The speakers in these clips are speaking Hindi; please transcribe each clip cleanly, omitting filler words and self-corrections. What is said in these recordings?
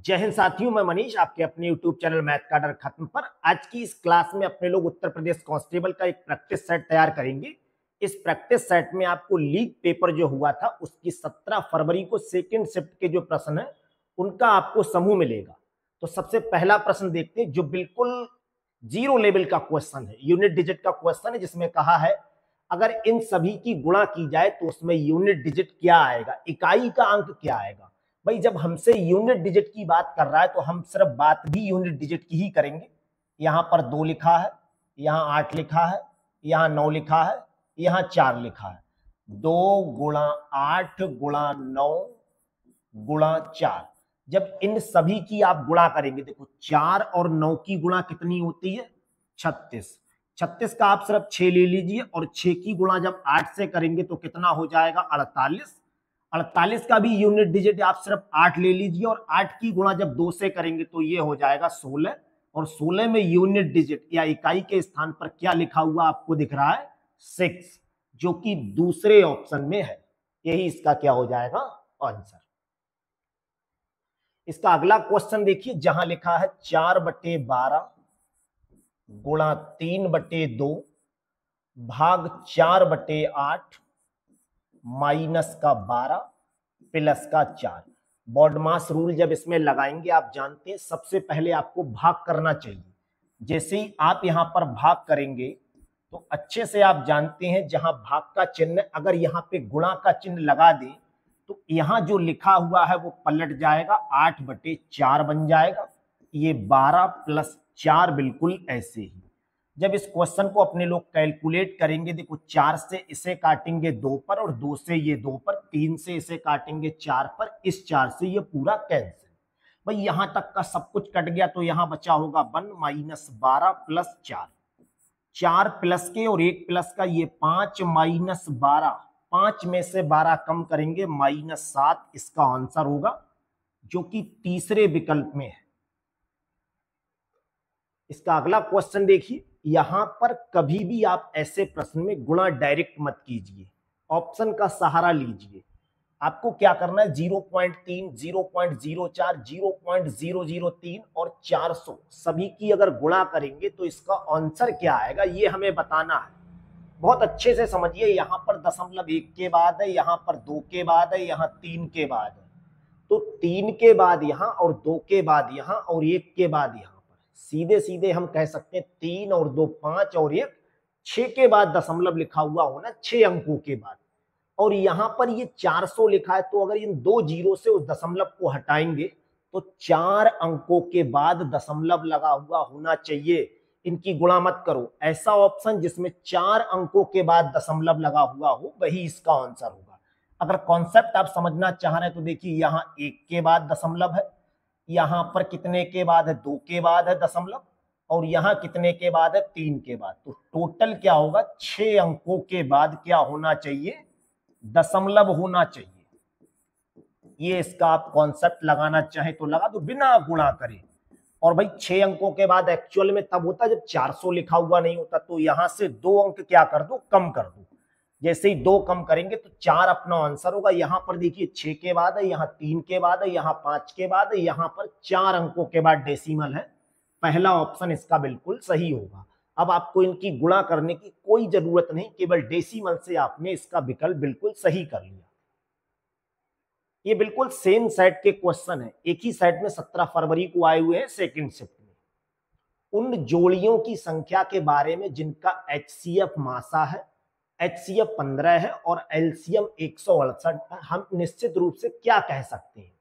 जय हिंद साथियों, मैं मनीष आपके अपने YouTube चैनल मैथ का डर खत्म पर आज की इस क्लास में अपने लोग उत्तर प्रदेश कांस्टेबल का एक प्रैक्टिस सेट तैयार करेंगे। इस प्रैक्टिस सेट में आपको लीग पेपर जो हुआ था उसकी 17 फरवरी को सेकंड शिफ्ट के जो प्रश्न है उनका आपको समूह मिलेगा। तो सबसे पहला प्रश्न देखते हैं जो बिल्कुल जीरो लेवल का क्वेश्चन है, यूनिट डिजिट का क्वेश्चन है, जिसमें कहा है अगर इन सभी की गुणा की जाए तो उसमें यूनिट डिजिट क्या आएगा, इकाई का अंक क्या आएगा। भाई जब हमसे यूनिट डिजिट की बात कर रहा है तो हम सिर्फ बात भी यूनिट डिजिट की ही करेंगे। यहां पर 2 लिखा है, यहां 8 लिखा है, यहां 9 लिखा है, यहां 4 लिखा है। 2 गुणा 8 गुणा 9 गुणा 4, जब इन सभी की आप गुणा करेंगे, देखो 4 और 9 की गुणा कितनी होती है 36। 36 का आप सिर्फ 6 ले लीजिए और 6 की गुणा जब 8 से करेंगे तो कितना हो जाएगा 48। 48 का भी यूनिट डिजिट आप सिर्फ 8 ले लीजिए और 8 की गुणा जब 2 से करेंगे तो ये हो जाएगा 16। और 16 में यूनिट डिजिट या इकाई के स्थान पर क्या लिखा हुआ आपको दिख रहा है 6, जो कि दूसरे ऑप्शन में है। यही इसका क्या हो जाएगा आंसर। इसका अगला क्वेश्चन देखिए, जहां लिखा है 4/12 गुणा 3/2 भाग 4/8 माइनस का 12 प्लस का 4। बॉडमास रूल जब इसमें लगाएंगे आप जानते हैं सबसे पहले आपको भाग करना चाहिए। जैसे ही आप यहां पर भाग करेंगे तो अच्छे से आप जानते हैं जहां भाग का चिन्ह अगर यहां पे गुणा का चिन्ह लगा दें तो यहां जो लिखा हुआ है वो पलट जाएगा, 8/4 बन जाएगा। ये 12 प्लस 4 बिल्कुल ऐसे ही। जब इस क्वेश्चन को अपने लोग कैलकुलेट करेंगे, देखो 4 से इसे काटेंगे 2 पर और 2 से ये 2 पर, 3 से इसे काटेंगे 4 पर, इस 4 से ये पूरा कैंसिल। भाई यहां तक का सब कुछ कट गया तो यहां बचा होगा 1 माइनस 12 प्लस 4। 4 प्लस के और 1 प्लस का ये 5 माइनस 12, 5 में से 12 कम करेंगे -7, इसका आंसर होगा जो कि तीसरे विकल्प में है। इसका अगला क्वेश्चन देखिए, यहां पर कभी भी आप ऐसे प्रश्न में गुणा डायरेक्ट मत कीजिए, ऑप्शन का सहारा लीजिए। आपको क्या करना है 0.3, 0.04, 0.003 और 400 सभी की अगर गुणा करेंगे तो इसका आंसर क्या आएगा ये हमें बताना है। बहुत अच्छे से समझिए, यहां पर 0.1 के बाद है, यहां पर 2 के बाद है, यहां 3 के बाद है, तो 3 के बाद यहां और 2 के बाद यहां और 1 के बाद यहां। सीधे सीधे हम कह सकते हैं 3 और 2 5 और 1 6 के बाद दशमलव लिखा हुआ होना 6 अंकों के बाद। और यहां पर ये 400 लिखा है तो अगर इन 2 जीरो से उस दशमलव को हटाएंगे तो 4 अंकों के बाद दशमलव लगा हुआ होना चाहिए। इनकी गुणा मत करो, ऐसा ऑप्शन जिसमें 4 अंकों के बाद दशमलव लगा हुआ हो वही इसका आंसर होगा। अगर कॉन्सेप्ट आप समझना चाह रहे हैं तो देखिए यहां 1 के बाद दशमलव है, यहां पर कितने के बाद है 2 के बाद है दशमलव, और यहां कितने के बाद है 3 के बाद। तो टोटल क्या होगा 6 अंकों के बाद क्या होना चाहिए दशमलव होना चाहिए। ये इसका आप कॉन्सेप्ट लगाना चाहे तो लगा दो बिना गुणा करे। और भाई 6 अंकों के बाद एक्चुअल में तब होता जब 400 लिखा हुआ नहीं होता, तो यहां से 2 अंक क्या कर दो कम कर दो। जैसे ही 2 कम करेंगे तो 4 अपना आंसर होगा। यहां पर देखिए 6 के बाद है, यहां 3 के बाद है, यहां 5 के बाद है, यहां पर 4 अंकों के बाद डेसिमल है। पहला ऑप्शन इसका बिल्कुल सही होगा। अब आपको इनकी गुणा करने की कोई जरूरत नहीं, केवल डेसिमल से आपने इसका विकल्प बिल्कुल सही कर लिया। ये बिल्कुल सेम सेट के क्वेश्चन है, एक ही सेट में 17 फरवरी को आए हुए हैं सेकंड शिफ्ट में। उन जोड़ियों की संख्या के बारे में जिनका HCF मासा है, HCF 15 है और LCM 168 है, हम निश्चित रूप से क्या कह सकते हैं।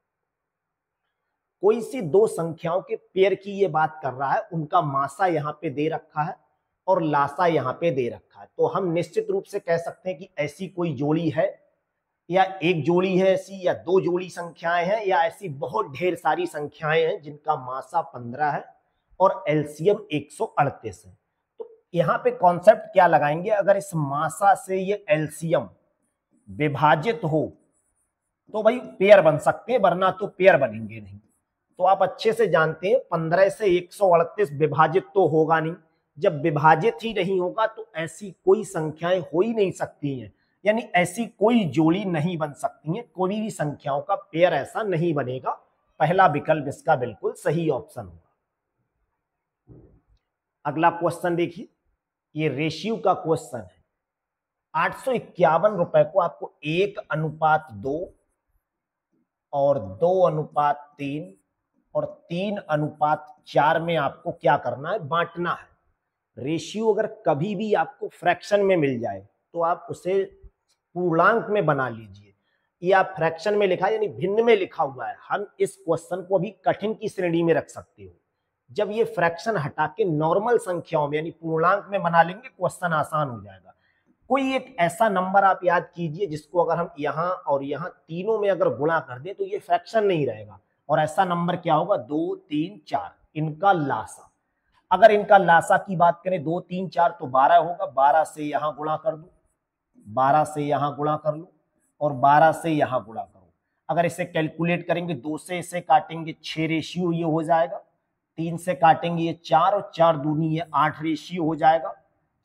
कोई सी दो संख्याओं के पेयर की ये बात कर रहा है, उनका मासा यहाँ पे दे रखा है और लासा यहाँ पे दे रखा है, तो हम निश्चित रूप से कह सकते हैं कि ऐसी कोई जोड़ी है, या एक जोड़ी है ऐसी, या 2 जोड़ी संख्याएं हैं, या ऐसी बहुत ढेर सारी संख्याएं हैं जिनका मासा 15 है और LCM 138 है। तो यहाँ पे कॉन्सेप्ट क्या लगाएंगे, अगर इस मासा से ये LCM विभाजित हो तो भाई पेयर बन सकते हैं, वरना तो पेयर बनेंगे नहीं। तो आप अच्छे से जानते हैं 15 से 138 विभाजित तो होगा नहीं, जब विभाजित ही नहीं होगा तो ऐसी कोई संख्याएं हो ही नहीं सकती हैं, यानी ऐसी कोई जोड़ी नहीं बन सकती है, कोई भी संख्याओं का पेयर ऐसा नहीं बनेगा। पहला विकल्प इसका बिल्कुल सही ऑप्शन होगा। अगला क्वेश्चन देखिए, ये रेशियो का क्वेश्चन है। 851 रुपए को आपको 1:2 और 2:3 और 3:4 में आपको क्या करना है, बांटना है। रेशियो अगर कभी भी आपको फ्रैक्शन में मिल जाए तो आप उसे पूर्णांक में बना लीजिए। ये आप फ्रैक्शन में लिखा है यानी भिन्न में लिखा हुआ है, हम इस क्वेश्चन को अभी कठिन की श्रेणी में रख सकते हो। जब ये फ्रैक्शन हटा के नॉर्मल संख्याओं में यानी पूर्णांक में बना लेंगे, क्वेश्चन आसान हो जाएगा। कोई एक ऐसा नंबर आप याद कीजिए जिसको अगर हम यहां और यहां तीनों में अगर गुणा कर दे तो ये फ्रैक्शन नहीं रहेगा, और ऐसा नंबर क्या होगा, 2, 3, 4, इनका लासा। अगर इनका लासा की बात करें 2, 3, 4 तो 12 होगा। 12 से यहां गुणा कर दो, 12 से यहां गुणा कर लो और 12 से यहां गुणा करो। अगर इसे कैलकुलेट करेंगे, 2 से इसे काटेंगे 6 रेशियो ये हो जाएगा। 3 से काटेंगे ये 4 और 4 दूनी ये 8 रेशियो हो जाएगा।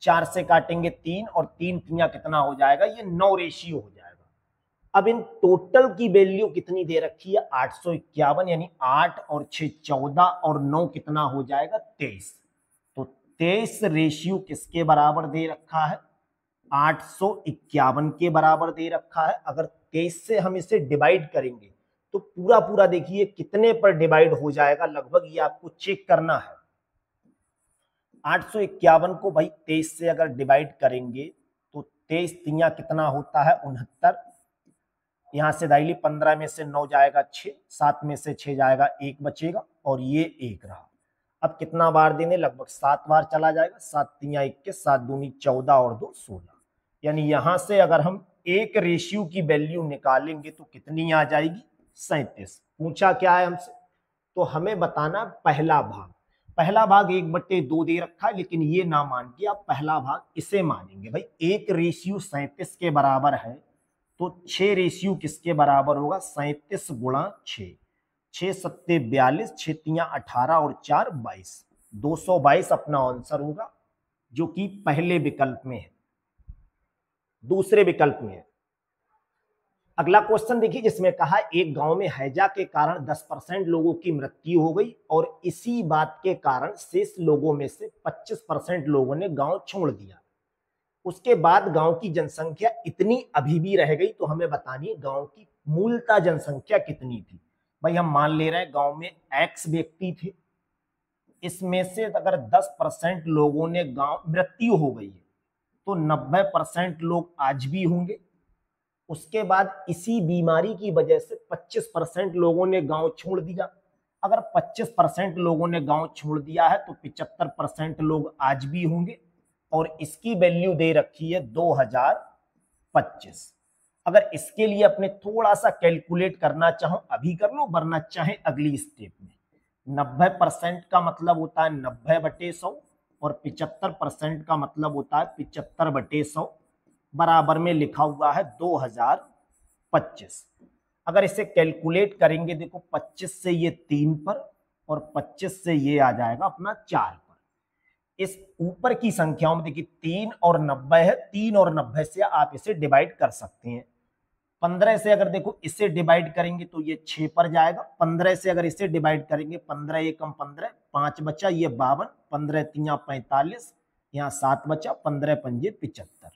4 से काटेंगे 3 और 3 तिया कितना हो जाएगा, ये 9 रेशियो हो जाएगा। अब इन टोटल की वैल्यू कितनी दे रखी है, 851, यानी 8 और 6 14 और 9 कितना हो जाएगा, 23। तो 23 रेशियो किसके बराबर दे रखा है, 851 के बराबर दे रखा है। अगर 23 से हम इसे डिवाइड करेंगे तो पूरा पूरा देखिए कितने पर डिवाइड हो जाएगा, लगभग ये आपको चेक करना है। 851 को भाई 23 से अगर डिवाइड करेंगे तो 23 तिया कितना होता है, 69। यहां से डायली 15 में से 9 जाएगा 6, 7 में से 6 जाएगा 1 बचेगा और ये 1 रहा। अब कितना बार देने, लगभग 7 बार चला जाएगा। 7 तिया 21, 7 दूनी 14 और 2 16। यानी यहां से अगर हम एक रेशियो की वैल्यू निकालेंगे तो कितनी आ जाएगी, 37। पूछा क्या है हमसे, तो हमें बताना पहला भाग। पहला भाग 1/2 दे रखा है, लेकिन ये ना मान के आप पहला भाग इसे मानेंगे। भाई 1 रेशियो 37 के बराबर है तो 6 रेशियो किसके बराबर होगा, 37 गुणा 6। 6 सत्ते 42, 6 तिया 18 और 4 22। 222 अपना आंसर होगा, जो कि पहले विकल्प में है। दूसरे विकल्प में है अगला क्वेश्चन देखिए, जिसमें कहा एक गांव में हैजा के कारण 10% लोगों की मृत्यु हो गई और इसी बात के कारण शेष लोगों में से 25% लोगों ने गांव छोड़ दिया। उसके बाद गांव की जनसंख्या इतनी अभी भी रह गई, तो हमें बतानी है गांव की मूलतः जनसंख्या कितनी थी। भाई हम मान ले रहे हैं गांव में x व्यक्ति थे, इसमें से अगर 10% लोगों ने गांव मृत्यु हो गई है तो 90% लोग आज भी होंगे। उसके बाद इसी बीमारी की वजह से 25% लोगों ने गांव छोड़ दिया। अगर 25% लोगों ने गांव छोड़ दिया है तो 75% लोग आज भी होंगे, और इसकी वैल्यू दे रखी है 2025। अगर इसके लिए अपने थोड़ा सा कैलकुलेट करना चाहो अभी कर लो, वरना चाहे अगली स्टेप में। 90% का मतलब होता है 90/100 और 75% का मतलब होता है 75/100, बराबर में लिखा हुआ है 2025। अगर इसे कैलकुलेट करेंगे, देखो 25 से ये 3 पर और 25 से ये आ जाएगा अपना 4 पर। इस ऊपर की संख्याओं में देखिए 3 और 90 है, 3 और 90 से आप इसे डिवाइड कर सकते हैं। 15 से अगर देखो इसे डिवाइड करेंगे तो ये 6 पर जाएगा। 15 से अगर इसे डिवाइड करेंगे, 15 एकम 15, 5 बचा, ये 52, 15 तिया 45, यहाँ 7 बचा, 15 पंजे 75।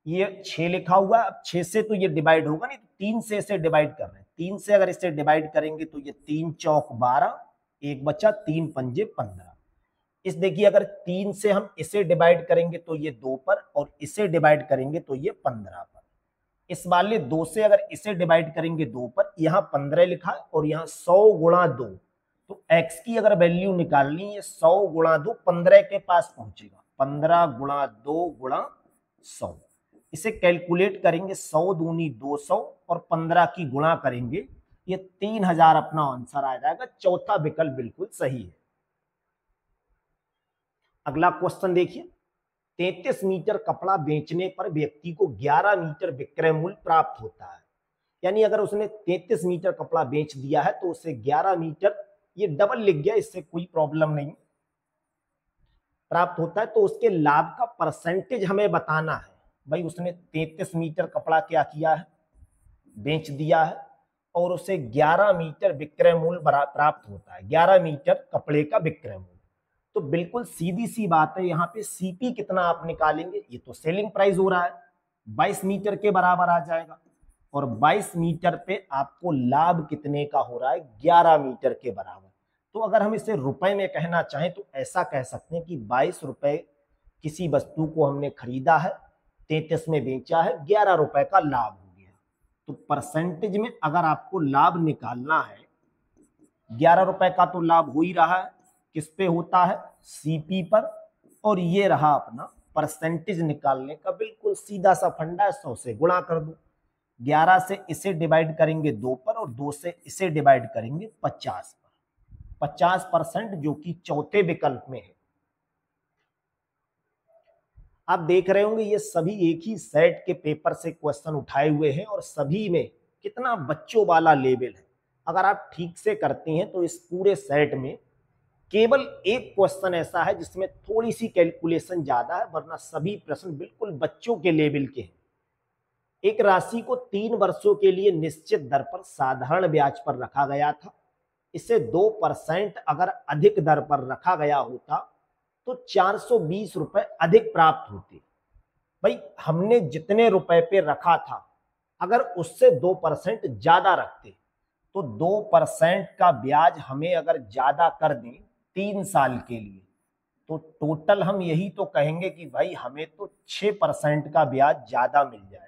ये 6 लिखा हुआ, अब 6 से तो ये डिवाइड होगा नहीं, तो 3 से इसे डिवाइड कर रहे हैं। 3 से अगर इसे डिवाइड करेंगे तो ये 3 चौक 12, 1 बचा, 3 पंजे 15। इस देखिए अगर 3 से हम इसे डिवाइड करेंगे तो ये 2 पर, और इसे डिवाइड करेंगे तो ये 15 पर। इस वाले 2 से अगर इसे डिवाइड करेंगे 2 पर, यहाँ 15 लिखा है और यहाँ 100 गुणा 2, तो x की अगर वैल्यू निकालनी है 100 गुणा 2 15 के पास पहुंचेगा। 15 गुणा 2 गुणा 100, इसे कैलकुलेट करेंगे 100 दूनी 200 और 15 की गुणा करेंगे, ये 3000 अपना आंसर आ जाएगा। चौथा विकल्प बिल्कुल सही है। अगला क्वेश्चन देखिए, 33 मीटर कपड़ा बेचने पर व्यक्ति को 11 मीटर विक्रय मूल्य प्राप्त होता है। यानी अगर उसने 33 मीटर कपड़ा बेच दिया है तो उसे 11 मीटर, ये डबल लिख गया, इससे कोई प्रॉब्लम नहीं, प्राप्त होता है। तो उसके लाभ का परसेंटेज हमें बताना है। भाई उसने 33 मीटर कपड़ा क्या किया है, बेच दिया है, और उसे 11 मीटर विक्रय मूल्य प्राप्त होता है, 11 मीटर कपड़े का विक्रय मूल्य। तो बिल्कुल सीधी सी बात है, यहाँ पे सीपी कितना आप निकालेंगे, ये तो सेलिंग प्राइस हो रहा है, 22 मीटर के बराबर आ जाएगा, और 22 मीटर पे आपको लाभ कितने का हो रहा है, 11 मीटर के बराबर। तो अगर हम इसे रुपए में कहना चाहें तो ऐसा कह सकते हैं कि 22 रुपए किसी वस्तु को हमने खरीदा है, 33 में बेचा है, 11 रुपए का लाभ हो गया। तो परसेंटेज में अगर आपको लाभ निकालना है, 11 रुपए का तो लाभ हो ही रहा है, किस पे होता है, सीपी पर, और ये रहा अपना परसेंटेज निकालने का बिल्कुल सीधा सा फंडा है, 100 से गुणा कर दो। 11 से इसे डिवाइड करेंगे 2 पर, और 2 से इसे डिवाइड करेंगे 50 पर। 50% जो कि चौथे विकल्प में है। आप देख रहे होंगे ये सभी एक ही सेट के पेपर से क्वेश्चन उठाए हुए हैं, और सभी में कितना बच्चों वाला लेवल है। अगर आप ठीक से करते हैं तो इस पूरे सेट में केवल एक क्वेश्चन ऐसा है जिसमें थोड़ी सी कैलकुलेशन ज्यादा है, वरना सभी प्रश्न बिल्कुल बच्चों के लेवल के हैं। एक राशि को 3 वर्षों के लिए निश्चित दर पर साधारण ब्याज पर रखा गया था। इसे 2% अगर अधिक दर पर रखा गया होता तो 420 रुपए अधिक प्राप्त होते। भाई हमने जितने रुपए पे रखा था, अगर उससे 2% ज्यादा रखते तो 2% का ब्याज हमें अगर ज्यादा कर दें 3 साल के लिए, तो टोटल हम यही तो कहेंगे कि भाई हमें तो 6% का ब्याज ज्यादा मिल जाएगा।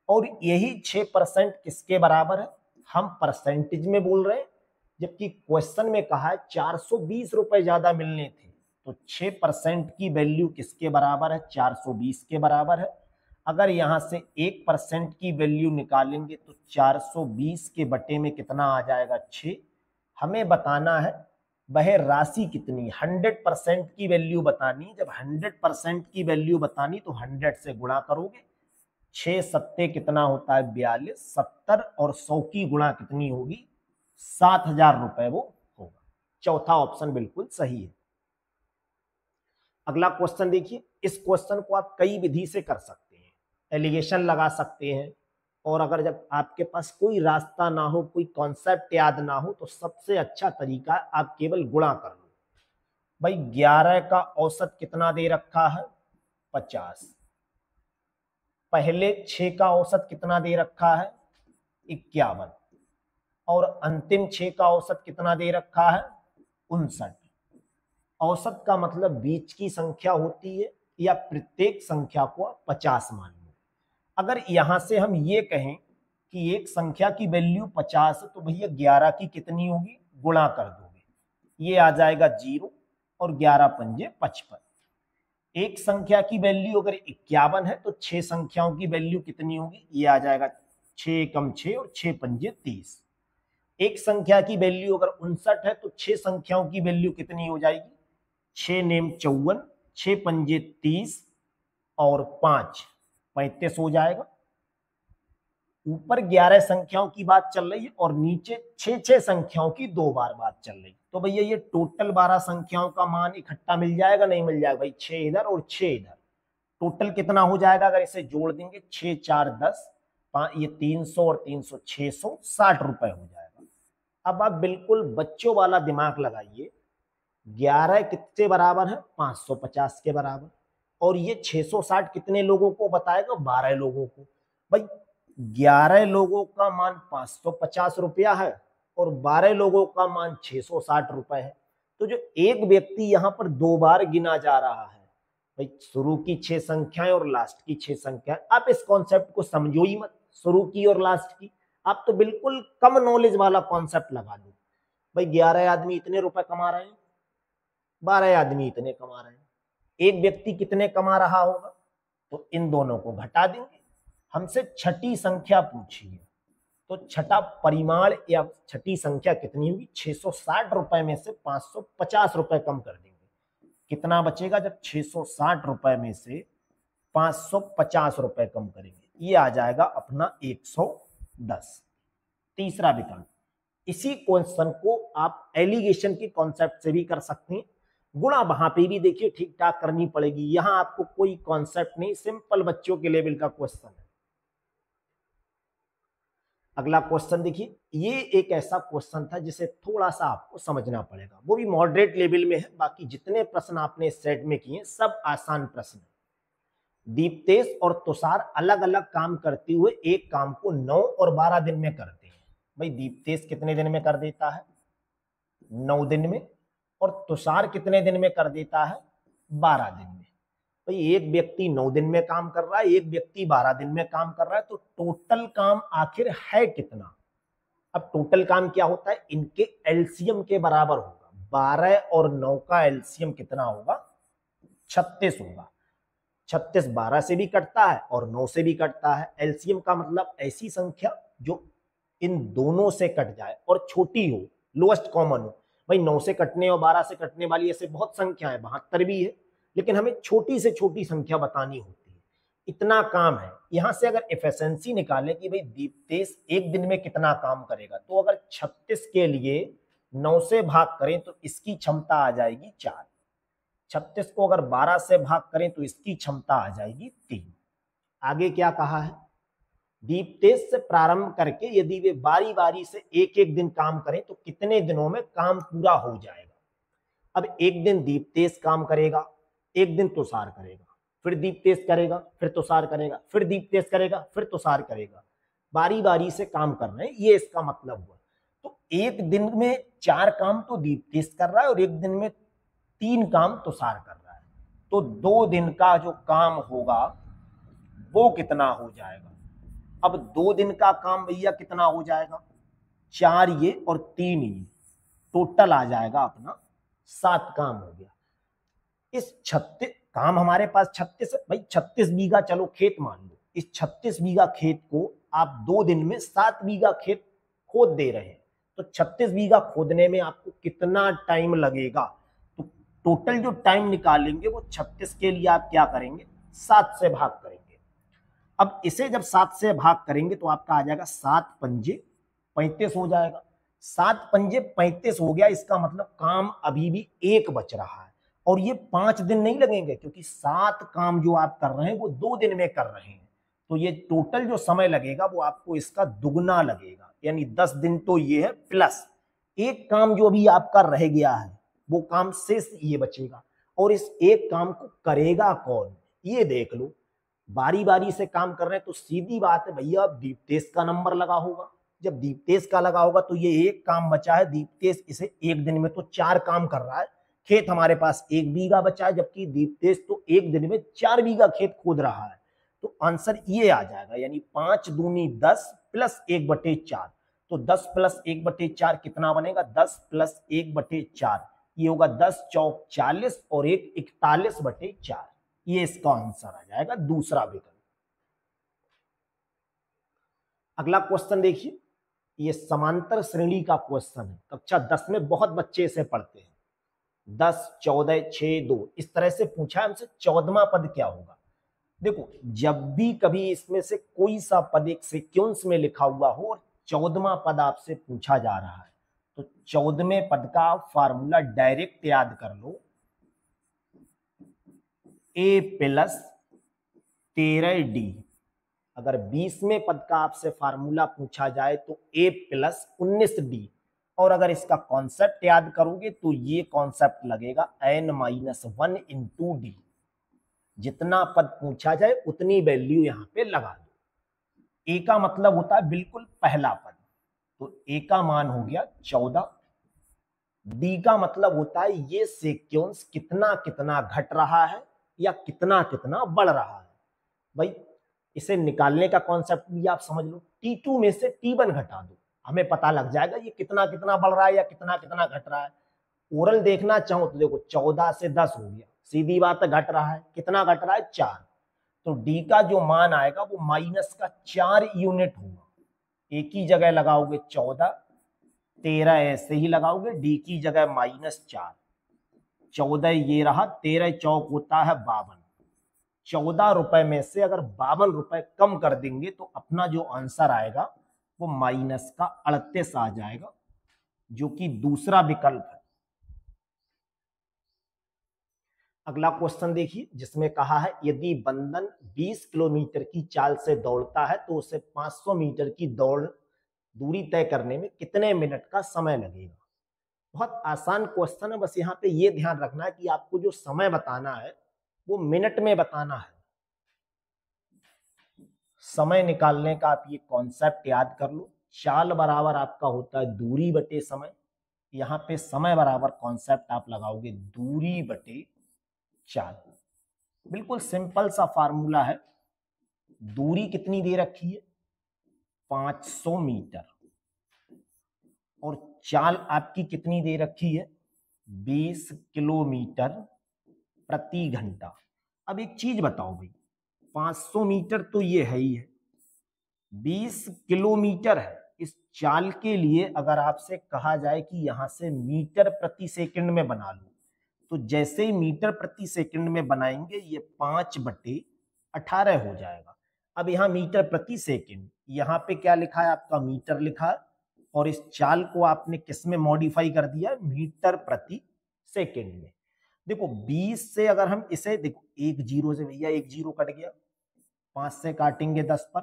और यही 6% किसके बराबर है, हम परसेंटेज में बोल रहे हैं, जबकि क्वेश्चन में कहा है 420 रुपए ज्यादा मिलने थे। तो 6% की वैल्यू किसके बराबर है, 420 के बराबर है। अगर यहां से 1% की वैल्यू निकालेंगे तो 420 के बटे में कितना आ जाएगा, 6। हमें बताना है वह राशि कितनी, 100% की वैल्यू बतानी। जब 100% की वैल्यू बतानी तो 100 से गुणा करोगे, 6 सत्ते कितना होता है, 42, 70 और 100 की गुणा कितनी होगी, 7,000 रुपए वो होगा। चौथा ऑप्शन बिल्कुल सही है। अगला क्वेश्चन देखिए, इस क्वेश्चन को आप कई विधि से कर सकते हैं, एलिगेशन लगा सकते हैं, और अगर जब आपके पास कोई रास्ता ना हो, कोई कॉन्सेप्ट याद ना हो, तो सबसे अच्छा तरीका आप केवल गुणा कर लो। भाई 11 का औसत कितना दे रखा है, 50। पहले 6 का औसत कितना दे रखा है, 51, और अंतिम 6 का औसत कितना दे रखा है, 59। औसत का मतलब बीच की संख्या होती है, या प्रत्येक संख्या को 50 मान लो। अगर यहां से हम ये कहें कि एक संख्या की वैल्यू 50 है, तो भैया 11 की कितनी होगी, गुणा कर दोगे, ये आ जाएगा 0, और 11 पंजे 55। एक संख्या की वैल्यू अगर 51 है तो 6 संख्याओं की वैल्यू कितनी होगी, ये आ जाएगा 6 कम 6 और 6 पंजे 30। एक संख्या की वैल्यू अगर 59 है तो 6 संख्याओं की वैल्यू कितनी हो जाएगी, 6 नेम 54, 6 पंजे 30 और 5 35 हो जाएगा। ऊपर 11 संख्याओं की बात चल रही है और नीचे 6 संख्याओं की 2 बार बात चल रही है। तो भैया ये टोटल 12 संख्याओं का मान इकट्ठा मिल जाएगा, नहीं मिल जाएगा भाई, 6 इधर और 6 इधर, टोटल कितना हो जाएगा, अगर इसे जोड़ देंगे 6 4 10, ये 300 और 300 660 रुपए हो जाएगा। अब आप बिल्कुल बच्चों वाला दिमाग लगाइए, 11 कितने बराबर है, 550 के बराबर, और ये 660 कितने लोगों को बताएगा, 12 लोगों को। भाई 11 लोगों का मान 550 रुपया है और 12 लोगों का मान 660 रुपए है। तो जो एक व्यक्ति यहां पर 2 बार गिना जा रहा है, भाई शुरू की 6 संख्याएं और लास्ट की 6 संख्याएं, आप इस कॉन्सेप्ट को समझो ही मत, शुरू की और लास्ट की, आप तो बिल्कुल कम नॉलेज वाला कॉन्सेप्ट लगा दो। भाई 11 आदमी इतने रुपए कमा रहे हैं, 12 आदमी इतने कमा रहे हैं, एक व्यक्ति कितने कमा रहा होगा, तो इन दोनों को घटा देंगे। हमसे छठी संख्या पूछी है, तो छठा परिमाण या छठी संख्या कितनी होगी, 660 रुपए में से 550 रुपए कम कर देंगे, कितना बचेगा, जब 660 रुपए में से 550 रुपए कम करेंगे, ये आ जाएगा अपना 110। तीसरा विकल्प। इसी क्वेश्चन को आप एलिगेशन के कॉन्सेप्ट से भी कर सकते हैं, गुणा वहां पे भी देखिए ठीक ठाक करनी पड़ेगी, यहां आपको कोई कॉन्सेप्ट नहीं, सिंपल बच्चों के लेवल का क्वेश्चन है। अगला क्वेश्चन देखिए, ये एक ऐसा क्वेश्चन था जिसे थोड़ा सा आपको समझना पड़ेगा, वो भी मॉडरेट लेवल में है। बाकी जितने प्रश्न आपने इस सेट में किए सब आसान प्रश्न है। दीप्तेश और तुषार अलग अलग काम करते हुए एक काम को 9 और 12 दिन में करते हैं। भाई दीप्तेश कितने दिन में कर देता है? 9 दिन में। और तुषार कितने दिन में कर देता है? 12 दिन में। भाई एक व्यक्ति 9 दिन में काम कर रहा है, एक व्यक्ति 12 दिन में काम कर रहा है, तो टोटल काम आखिर है कितना? अब टोटल काम क्या होता है? इनके एलसीएम के बराबर होगा। 12 और 9 का एलसीएम कितना होगा? 36 होगा। 36 12 से भी कटता है और 9 से भी कटता है। एलसीएम का मतलब ऐसी संख्या जो इन दोनों से कट जाए और छोटी हो, लोएस्ट कॉमन हो। भाई 9 से कटने और 12 से कटने वाली ऐसे बहुत संख्या है, 72 भी है, लेकिन हमें छोटी से छोटी संख्या बतानी होती है। इतना काम है। यहां से अगर एफिशिएंसी निकालें कि भाई दीप्तेश एक दिन में कितना काम करेगा, तो अगर 36 के लिए 9 से भाग करें तो इसकी क्षमता आ जाएगी 4। 36 को अगर 12 से भाग करें तो इसकी क्षमता आ जाएगी 3। आगे क्या कहा है? दीप्तेश से प्रारंभ करके यदि वे बारी बारी से एक एक दिन काम करें तो कितने दिनों में काम पूरा हो जाएगा? अब एक दिन दीप्तेश काम करेगा, एक दिन तुषार करेगा, फिर दीप्तेश करेगा, फिर तुषार करेगा, फिर दीप्तेश करेगा, फिर तुषार करेगा। बारी बारी से काम कर रहे हैं, ये इसका मतलब हुआ। तो एक दिन में 4 काम तो दीप्तेश कर रहा है और एक दिन में 3 काम तुषार कर रहा है। तो 2 दिन का जो काम होगा वो कितना हो जाएगा? अब 2 दिन का काम भैया कितना हो जाएगा? 4 ये और 3 ये, टोटल आ जाएगा अपना 7 काम हो गया। इस 36 काम हमारे पास 36 भाई 36 बीघा चलो खेत मान लो। इस 36 बीघा खेत को आप 2 दिन में 7 बीघा खेत खोद दे रहे हैं, तो 36 बीघा खोदने में आपको कितना टाइम लगेगा? तो टोटल जो टाइम निकालेंगे वो 36 के लिए आप क्या करेंगे? 7 से भाग करेंगे। अब इसे जब 7 से भाग करेंगे तो आपका आ जाएगा 7 पंजे 35 हो जाएगा। 7 पंजे 35 हो गया, इसका मतलब काम अभी भी 1 बच रहा है। और ये 5 दिन नहीं लगेंगे, क्योंकि 7 काम जो आप कर रहे हैं वो 2 दिन में कर रहे हैं। तो ये टोटल जो समय लगेगा वो आपको इसका दुगना लगेगा, यानी 10 दिन तो ये है, प्लस एक काम जो अभी आपका रह गया है वो काम शेष ये बचेगा। और इस एक काम को करेगा कौन, ये देख लो। बारी बारी से काम कर रहे हैं तो सीधी बात है भैया, दीप्तेश का नंबर लगा होगा। जब दीप्तेश का लगा होगा तो ये एक काम बचा है, दीप्तेश इसे एक दिन में तो 4 काम कर रहा है। खेत हमारे पास 1 बीघा बचा है, जबकि दीप्तेश तो एक दिन में 4 बीघा खेत खोद रहा है। तो आंसर ये आ जाएगा, यानी 5 दूनी 10 प्लस 1/4। तो 10 प्लस 1/4 कितना बनेगा? 10 प्लस 1/4, ये होगा 10 चौक 40 और 1 41/4। ये इसका आंसर आ जाएगा, दूसरा विकल्प। अगला क्वेश्चन देखिए, ये समांतर श्रेणी का क्वेश्चन है। कक्षा 10 में बहुत बच्चे इसे पढ़ते हैं। 10, 14, 6, 2 इस तरह से पूछा है हमसे 14वां पद क्या होगा। देखो, जब भी कभी इसमें से कोई सा पद एक सीक्वेंस में लिखा हुआ हो और 14वां पद आपसे पूछा जा रहा है, तो 14वें पद का फार्मूला डायरेक्ट याद कर लो। A plus 13D। अगर 20वें पद का आपसे फार्मूला पूछा जाए तो A प्लस 19D। और अगर इसका कॉन्सेप्ट याद करोगे तो ये कॉन्सेप्ट लगेगा n-1 इंटू डी। जितना पद पूछा जाए उतनी वैल्यू यहां पे लगा दो। ए का मतलब होता है बिल्कुल पहला पद, तो ए का मान हो गया 14। डी का मतलब होता है ये सीक्वेंस कितना कितना घट रहा है या कितना कितना बढ़ रहा है। भाई इसे निकालने का कॉन्सेप्ट भी आप समझ लो। T2 में से T1 घटा दो, हमें पता लग जाएगा ये कितना कितना बढ़ रहा है या कितना कितना घट रहा है। ओरल देखना चाहो तो देखो 14 से 10 हो गया, सीधी बात है घट रहा है। कितना घट रहा है? 4। तो डी का जो मान आएगा वो माइनस का 4 यूनिट होगा। ए की जगह लगाओगे 14, 13 ऐसे ही लगाओगे, डी की जगह -4। 14 ये रहा, 13 चौक होता है 52। 14 रुपए में से अगर 52 रुपए कम कर देंगे तो अपना जो आंसर आएगा वो माइनस का 38 आ जाएगा, जो कि दूसरा विकल्प है। अगला क्वेश्चन देखिए, जिसमें कहा है यदि बंदन 20 किलोमीटर की चाल से दौड़ता है तो उसे 500 मीटर की दौड़ दूरी तय करने में कितने मिनट का समय लगेगा। बहुत आसान क्वेश्चन है, बस यहाँ पे ये ध्यान रखना है कि आपको जो समय बताना है वो मिनट में बताना है। समय निकालने का आप ये कॉन्सेप्ट याद कर लो। चाल बराबर आपका होता है दूरी बटे समय। यहाँ पे समय बराबर कॉन्सेप्ट आप लगाओगे दूरी बटे चाल। बिल्कुल सिंपल सा फार्मूला है। दूरी कितनी दे रखी है 500 मीटर और चाल आपकी कितनी दे रखी है 20 किलोमीटर प्रति घंटा। अब एक चीज बताओ भाई, 500 मीटर तो ये है ही है, 20 किलोमीटर है। इस चाल के लिए अगर आपसे कहा जाए कि यहां से मीटर प्रति सेकंड में बना लो, तो जैसे ही मीटर प्रति सेकंड में बनाएंगे ये 5/18 हो जाएगा। अब यहाँ मीटर प्रति सेकंड, यहाँ पे क्या लिखा है आपका मीटर लिखा है और इस चाल को आपने किस में मॉडिफाई कर दिया मीटर प्रति सेकंड में। देखो 20 से अगर हम इसे देखो, एक जीरो से भैया एक जीरो कट गया, 5 से काटेंगे 10 पर,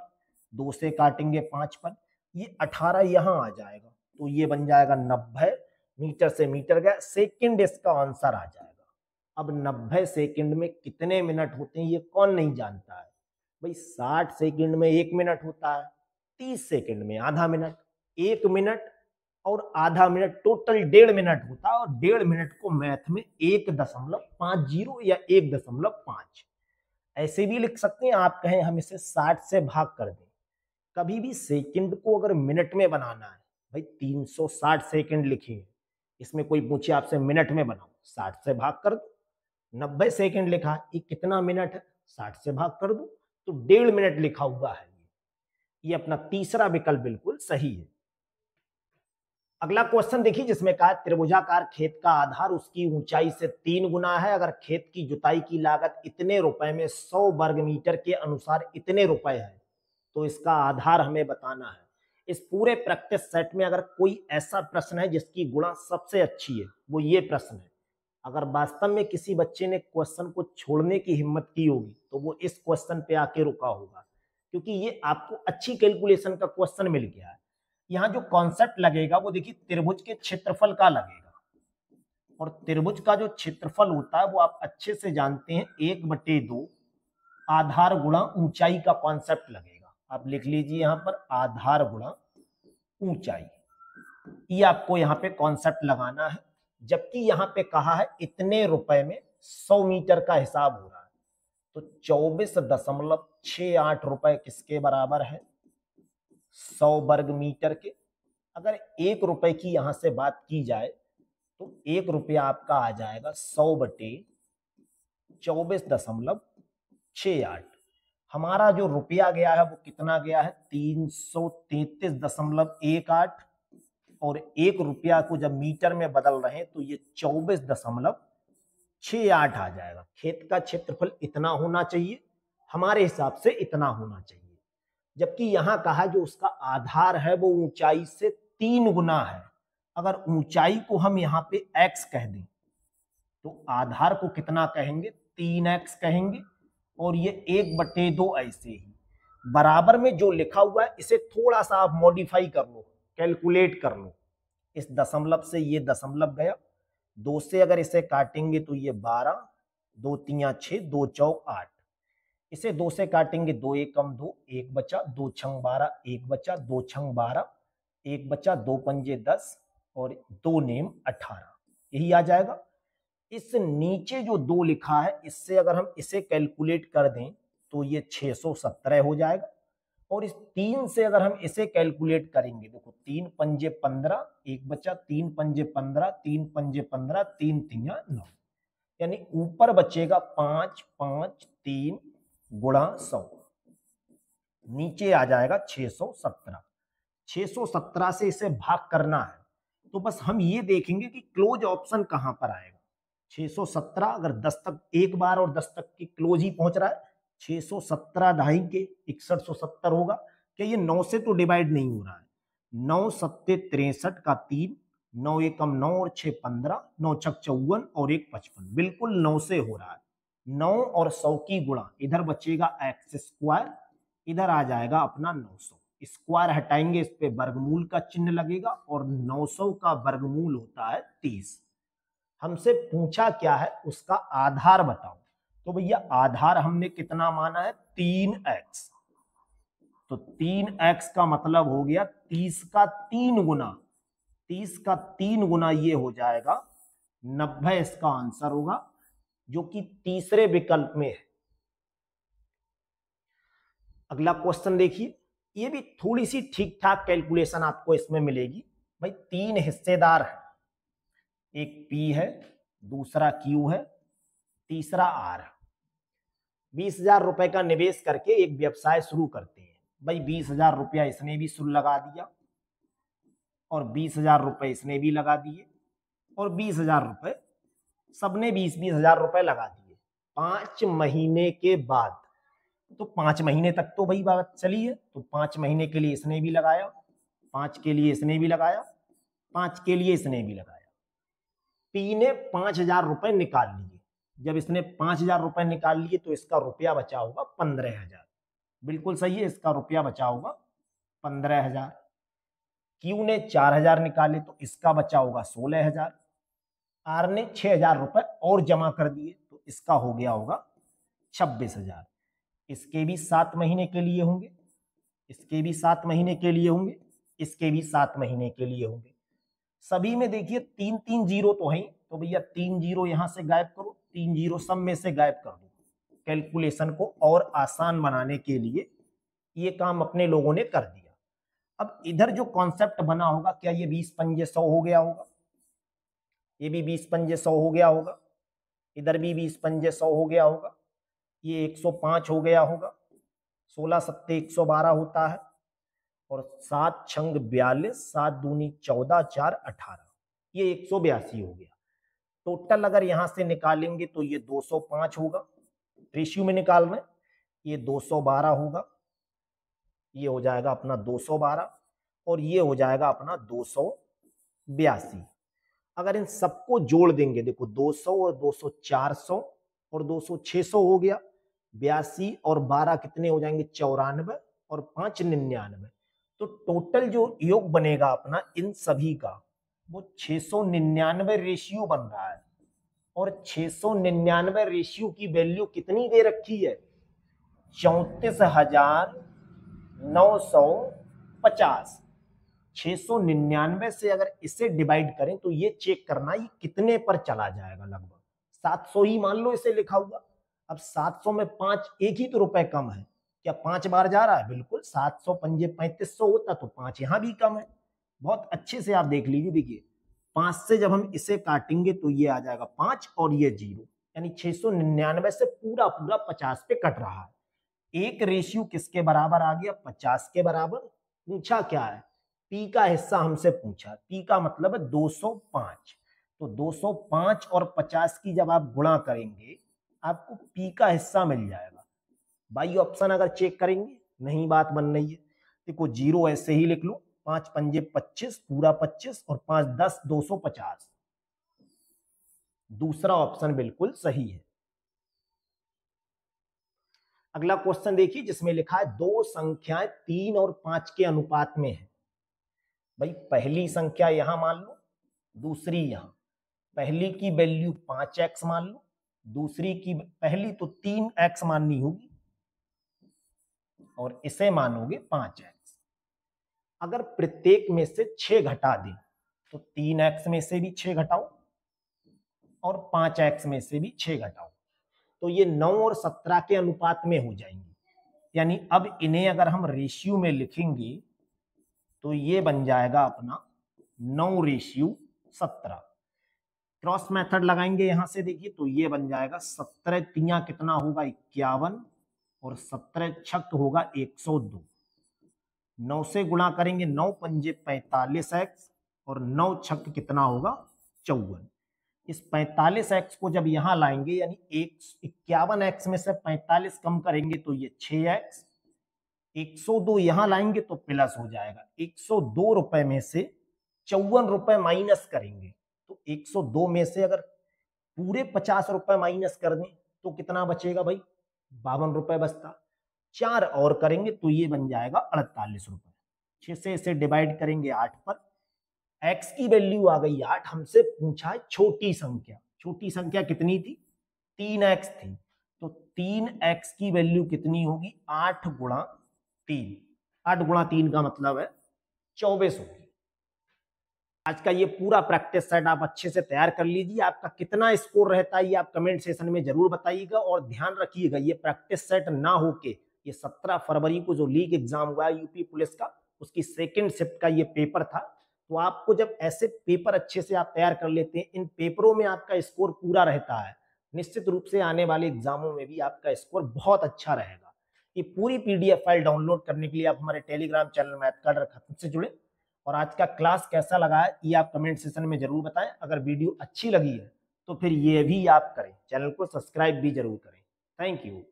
2 से काटेंगे 5 पर, ये 18 यहां आ जाएगा, तो ये बन जाएगा 90। मीटर से मीटर गया, सेकंड इसका आंसर आ जाएगा। अब 90 सेकंड में कितने मिनट होते हैं ये कौन नहीं जानता है भाई। 60 सेकंड में 1 मिनट होता है, 30 सेकंड में आधा मिनट, 1 मिनट और आधा मिनट टोटल 1.5 मिनट होता है। और 1.5 मिनट को मैथ में 1.50 या 1.5 ऐसे भी लिख सकते हैं। आप कहें हम इसे 60 से भाग कर दें, कभी भी सेकंड को अगर मिनट में बनाना है भाई 360 सेकंड लिखिए, इसमें कोई पूछे आपसे मिनट में बनाओ, 60 से भाग कर दो। 90 सेकंड लिखा है, ये कितना मिनट है 60 से भाग कर दो, तो 1.5 मिनट लिखा हुआ है। ये अपना तीसरा विकल्प बिल्कुल सही है। अगला क्वेश्चन देखिए जिसमें कहा त्रिभुजाकार खेत का आधार उसकी ऊंचाई से 3 गुना है। अगर खेत की जुताई की लागत इतने रुपए में 100 वर्ग मीटर के अनुसार इतने रुपए है, तो इसका आधार हमें बताना है। इस पूरे प्रैक्टिस सेट में अगर कोई ऐसा प्रश्न है जिसकी गुणा सबसे अच्छी है, वो ये प्रश्न है। अगर वास्तव में किसी बच्चे ने क्वेश्चन को छोड़ने की हिम्मत की होगी तो वो इस क्वेश्चन पे आके रुका होगा, क्योंकि ये आपको अच्छी कैलकुलेशन का क्वेश्चन मिल गया है। यहाँ जो कॉन्सेप्ट लगेगा वो देखिए त्रिभुज के क्षेत्रफल का लगेगा, और त्रिभुज का जो क्षेत्रफल होता है वो आप अच्छे से जानते हैं 1/2 आधार गुणा ऊंचाई का कॉन्सेप्ट लगेगा। आप लिख लीजिए यहाँ पर आधार गुणा ऊंचाई, ये आपको यहाँ पे कॉन्सेप्ट लगाना है। जबकि यहाँ पे कहा है इतने रुपए में 100 मीटर का हिसाब हो रहा है, तो 24.68 रुपए किसके बराबर है 100 वर्ग मीटर के। अगर 1 रुपए की यहां से बात की जाए तो 1 रुपया आपका आ जाएगा 100/24.68। हमारा जो रुपया गया है वो कितना गया है 333.18, और 1 रुपया को जब मीटर में बदल रहे हैं तो ये 24.68 आ जाएगा। खेत का क्षेत्रफल इतना होना चाहिए, हमारे हिसाब से इतना होना चाहिए। जबकि यहां कहा जो उसका आधार है वो ऊंचाई से 3 गुना है। अगर ऊंचाई को हम यहाँ पे x कह दें तो आधार को कितना कहेंगे 3x कहेंगे, और ये 1/2 ऐसे ही। बराबर में जो लिखा हुआ है इसे थोड़ा सा आप मॉडिफाई कर लो, कैलकुलेट कर लो। इस दशमलव से ये दशमलव गया, 2 से अगर इसे काटेंगे तो ये 12, 2 3 6, 2 4 8। इसे 2 से काटेंगे 2 एकम 2, 1 बचा, 2 छंग 12, 1 बचा, 2 छंग 12, 1 बचा, 2 पंजे 10 और 2 नेम 18, यही आ जाएगा। इस नीचे जो 2 लिखा है इससे अगर हम इसे कैलकुलेट कर दें तो ये 617 हो जाएगा। और इस 3 से अगर हम इसे कैलकुलेट करेंगे, देखो 3 पंजे 15, 1 बचा, 3 पंजे 15, 3 पंजे 15, 3 3 9, यानी ऊपर बचेगा 5 5 3 गुणा 100, नीचे आ जाएगा 617। 617 से इसे भाग करना है तो बस हम ये देखेंगे कि क्लोज ऑप्शन कहां पर आएगा। 617 अगर 10 तक एक बार और 10 तक की क्लोज ही पहुंच रहा है, 617 ढाई के 6170 होगा। क्या ये 9 से तो डिवाइड नहीं हो रहा है, 9 सत्ते 63 का 3, 9 एकम 9 और 6 15, 9 छक 54 और 1 55, बिल्कुल 9 से हो रहा है। 9 और 100 की गुणा, इधर बचेगा x स्क्वायर, इधर आ जाएगा अपना 900। स्क्वायर हटाएंगे, इस पे वर्गमूल का चिन्ह लगेगा और 900 का वर्गमूल होता है 30। हमसे पूछा क्या है, उसका आधार बताओ। तो भैया आधार हमने कितना माना है, 3x। तो 3x का मतलब हो गया 30 का 3 गुना, 30 का 3 गुना ये हो जाएगा 90, इसका आंसर होगा, जो कि तीसरे विकल्प में है। अगला क्वेश्चन देखिए, ये भी थोड़ी सी ठीक ठाक कैलकुलेशन आपको इसमें मिलेगी। भाई 3 हिस्सेदार हैं, एक P है, दूसरा Q है, तीसरा R है। 20,000 रुपए का निवेश करके एक व्यवसाय शुरू करते हैं। भाई 20,000 रुपया इसने भी शुरू लगा दिया और 20,000 रुपए इसने भी लगा दिए और 20,000 रुपए सबने 20,000 रुपए लगा दिए। 5 महीने के बाद, तो 5 महीने तक तो भाई बात चली है, तो 5 महीने के लिए इसने भी लगाया, 5 के लिए इसने भी लगाया, 5 के लिए इसने भी लगाया। पी ने 5,000 रुपए निकाल लिए। जब इसने 5,000 रुपए निकाल लिए तो इसका रुपया बचा होगा 15,000। बिल्कुल सही है, इसका रुपया बचा होगा 15,000। क्यू ने 4,000 निकाले तो इसका बचा होगा 16,000। आर ने 6,000 रुपए और जमा कर दिए तो इसका हो गया होगा 26,000। इसके भी 7 महीने के लिए होंगे, इसके भी 7 महीने के लिए होंगे, इसके भी 7 महीने के लिए होंगे। सभी में देखिए 3-3 जीरो तो है, तो भैया 3 जीरो यहां से गायब करो, 3 जीरो सब में से गायब कर दो। कैलकुलेशन को और आसान बनाने के लिए ये काम अपने लोगों ने कर दिया। अब इधर जो कॉन्सेप्ट बना होगा, क्या ये 20 पंजे 100 हो गया होगा, ये भी 20 पंजे 100 हो गया होगा, इधर भी 20 पंजे 100 हो गया होगा, ये 105 हो गया होगा, 16 सत्ते 112 होता है और 7 छंग 42, 7 दूनी 14, 4 18, ये 182 हो गया। टोटल अगर यहां से निकालेंगे तो ये 205 होगा, रेशियो में निकालना है, ये 212 होगा, ये हो जाएगा अपना 212 और ये हो जाएगा अपना 282। अगर इन सबको जोड़ देंगे, देखो 200 और 200 400 और 200 600 हो गया, 82 और 12 कितने हो जाएंगे 94 और 5 99। तो टोटल जो योग बनेगा अपना इन सभी का वो 699 रेशियो बन रहा है। और 699 रेशियो की वैल्यू कितनी दे रखी है, 34,950। 699 से अगर इसे डिवाइड करें तो ये चेक करना ये कितने पर चला जाएगा, लगभग 700 ही मान लो इसे लिखा हुआ। अब 700 में 5 एक ही तो रुपए कम है, क्या 5 बार जा रहा है, बिल्कुल 700 पंजे 3500 होता तो 5 यहां भी कम है। बहुत अच्छे से आप देख लीजिए, देखिए 5 से जब हम इसे काटेंगे तो ये आ जाएगा 5 और ये 0, यानी 699 से पूरा पूरा 50 पे कट रहा है। एक रेशियो किसके बराबर आ गया, 50 के बराबर। पूछा क्या है, पी का हिस्सा हमसे पूछा, पी का मतलब है 205। तो 205 और 50 की जब आप गुणा करेंगे आपको पी का हिस्सा मिल जाएगा। बाई ऑप्शन अगर चेक करेंगे नहीं बात बन रही है, देखो 0 ऐसे ही लिख लो, 5 पंजे 25 पूरा 25 और 5 10 250। दूसरा ऑप्शन बिल्कुल सही है। अगला क्वेश्चन देखिए जिसमें लिखा है दो संख्याएं 3 और 5 के अनुपात में है। भाई पहली संख्या यहां मान लो, दूसरी यहां। पहली की वैल्यू 5x मान लो, दूसरी की पहली तो 3x माननी होगी और इसे मानोगे 5x। अगर प्रत्येक में से 6 घटा दें तो 3x में से भी 6 घटाओ और 5x में से भी 6 घटाओ, तो ये 9 और 17 के अनुपात में हो जाएंगी। यानी अब इन्हें अगर हम रेशियो में लिखेंगे तो ये बन जाएगा अपना 9:17। क्रॉस मेथड लगाएंगे यहां से, देखिए तो ये बन जाएगा 17 तिया कितना होगा 51 और 17 छक होगा 102। 9 से गुणा करेंगे, 9 पंजे 45x और 9 छक कितना होगा 54। इस 45x को जब यहां लाएंगे यानी 51x में से 45 कम करेंगे तो ये 6x। 102 यहां लाएंगे तो प्लस हो जाएगा। 102 रुपए में से 54 रुपए माइनस करेंगे तो 102 में से अगर पूरे 50 रुपए माइनस कर दें तो कितना बचेगा भाई, 52 रुपए बचता। 4 और करेंगे तो ये बन जाएगा 48 रुपए। 6 से इसे डिवाइड करेंगे 8 पर, x की वैल्यू आ गई 8। हमसे पूछा है छोटी संख्या, छोटी संख्या कितनी थी, 3x थी। तो 3x की वैल्यू कितनी होगी, 8 गुणा 3। 8 गुणा 3 का मतलब है 24 होगी। आज का ये पूरा प्रैक्टिस सेट आप अच्छे से तैयार कर लीजिए। आपका कितना स्कोर रहता है ये आप कमेंट सेशन में जरूर बताइएगा। और ध्यान रखिएगा ये प्रैक्टिस सेट ना होके ये 17 फरवरी को जो लीग एग्जाम हुआ है यूपी पुलिस का, उसकी सेकंड शिफ्ट का ये पेपर था। तो आपको जब ऐसे पेपर अच्छे से आप तैयार कर लेते हैं, इन पेपरों में आपका स्कोर पूरा रहता है, निश्चित रूप से आने वाले एग्जामों में भी आपका स्कोर बहुत अच्छा रहेगा। ये पूरी पीडीएफ फाइल डाउनलोड करने के लिए आप हमारे टेलीग्राम चैनल मैथ कार्ड खत्म से जुड़े। और आज का क्लास कैसा लगा है ये आप कमेंट सेशन में जरूर बताएं। अगर वीडियो अच्छी लगी है तो फिर ये भी आप करें, चैनल को सब्सक्राइब भी जरूर करें। Thank you.